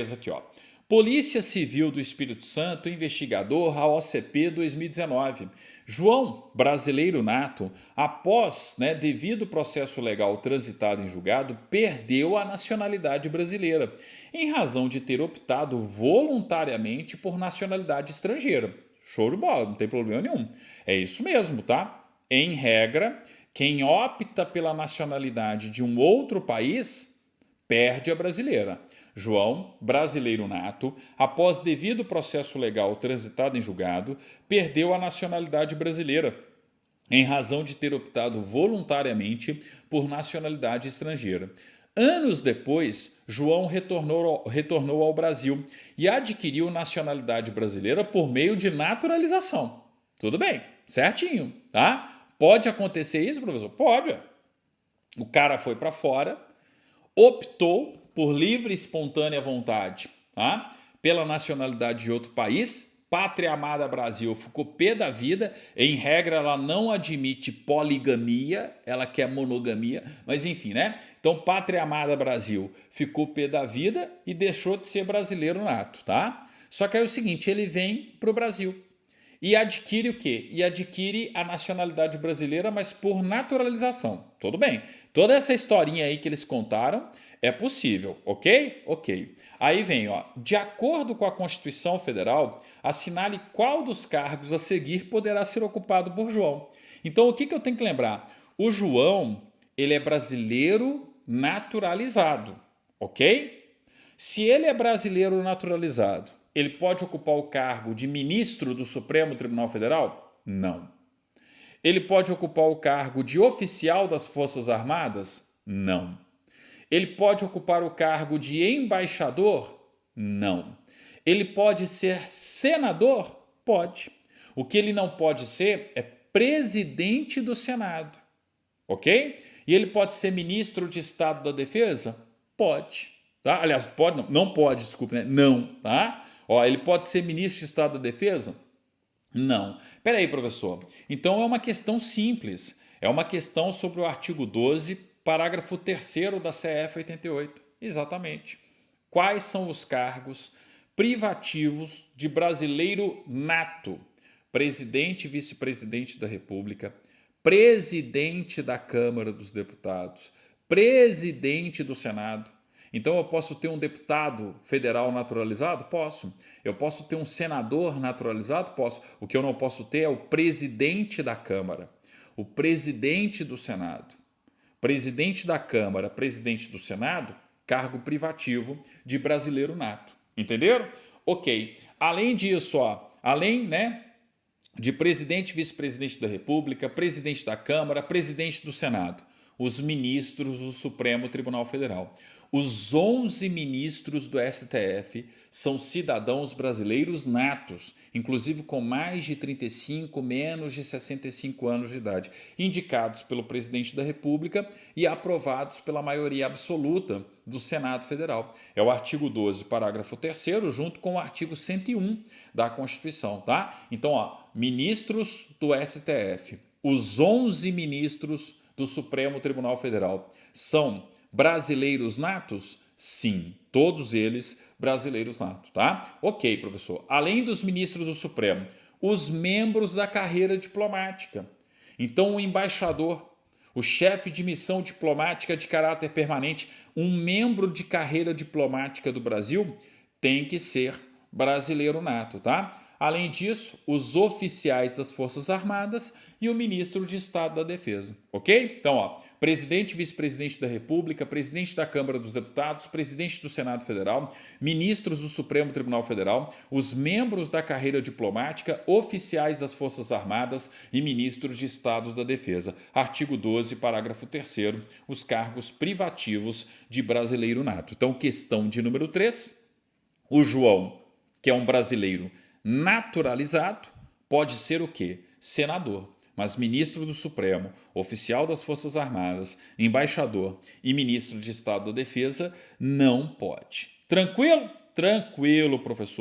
Aqui, ó. Polícia Civil do Espírito Santo, investigador, a OCP 2019. João, brasileiro nato, após devido processo legal transitado em julgado, perdeu a nacionalidade brasileira, em razão de ter optado voluntariamente por nacionalidade estrangeira. Show de bola, não tem problema nenhum. É isso mesmo, tá? Em regra, quem opta pela nacionalidade de um outro país perde a brasileira. João, brasileiro nato, após devido processo legal transitado em julgado, perdeu a nacionalidade brasileira, em razão de ter optado voluntariamente por nacionalidade estrangeira. Anos depois, João retornou ao Brasil e adquiriu nacionalidade brasileira por meio de naturalização. Tudo bem, certinho, tá? Pode acontecer isso, professor? Pode. O cara foi para fora, optou por livre e espontânea vontade, tá? Pela nacionalidade de outro país, Pátria Amada Brasil ficou pé da vida, em regra ela não admite poligamia, ela quer monogamia, mas enfim, né? Então Pátria Amada Brasil ficou pé da vida e deixou de ser brasileiro nato, tá? Só que é o seguinte, ele vem para o Brasil e adquire o quê? E adquire a nacionalidade brasileira, mas por naturalização. Tudo bem. Toda essa historinha aí que eles contaram é possível, ok? Ok. Aí vem, ó. De acordo com a Constituição Federal, assinale qual dos cargos a seguir poderá ser ocupado por João. Então, o que eu tenho que lembrar? O João, ele é brasileiro naturalizado, ok? Se ele é brasileiro naturalizado, ele pode ocupar o cargo de ministro do Supremo Tribunal Federal? Não. Ele pode ocupar o cargo de oficial das Forças Armadas? Não. Ele pode ocupar o cargo de embaixador? Não. Ele pode ser senador? Pode. O que ele não pode ser é presidente do Senado. Ok? E ele pode ser ministro de Estado da Defesa? Pode. Tá? Aliás, pode não. Não pode, desculpe, né? Não, tá? Ó, ele pode ser ministro de Estado da Defesa? Não. Peraí, professor. Então é uma questão simples. É uma questão sobre o artigo 12, parágrafo 3º da CF 88. Exatamente. Quais são os cargos privativos de brasileiro nato? Presidente e vice-presidente da República, presidente da Câmara dos Deputados, presidente do Senado. Então eu posso ter um deputado federal naturalizado? Posso. Eu posso ter um senador naturalizado? Posso. O que eu não posso ter é o presidente da Câmara, o presidente do Senado, presidente da Câmara, presidente do Senado, cargo privativo de brasileiro nato. Entenderam? Ok. Além disso, ó, além, de presidente e vice-presidente da República, presidente da Câmara, presidente do Senado, os ministros do Supremo Tribunal Federal. Os 11 ministros do STF são cidadãos brasileiros natos, inclusive com mais de 35, menos de 65 anos de idade, indicados pelo presidente da República e aprovados pela maioria absoluta do Senado Federal. É o artigo 12, parágrafo 3º, junto com o artigo 101 da Constituição, tá? Então, ó, ministros do STF, os 11 ministros do Supremo Tribunal Federal são brasileiros natos? Sim, todos eles brasileiros natos, tá? Ok, professor. Além dos ministros do Supremo, os membros da carreira diplomática. Então, o embaixador, o chefe de missão diplomática de caráter permanente, um membro de carreira diplomática do Brasil, tem que ser brasileiro nato, tá? Além disso, os oficiais das Forças Armadas e o ministro de Estado da Defesa, ok? Então, ó, presidente e vice-presidente da República, presidente da Câmara dos Deputados, presidente do Senado Federal, ministros do Supremo Tribunal Federal, os membros da carreira diplomática, oficiais das Forças Armadas e ministros de Estado da Defesa. Artigo 12, parágrafo 3º, os cargos privativos de brasileiro nato. Então, questão de número 3, o João, que é um brasileiro naturalizado, pode ser o quê? Senador. Mas ministro do Supremo, oficial das Forças Armadas, embaixador e ministro de Estado da Defesa não pode. Tranquilo? Tranquilo, professor.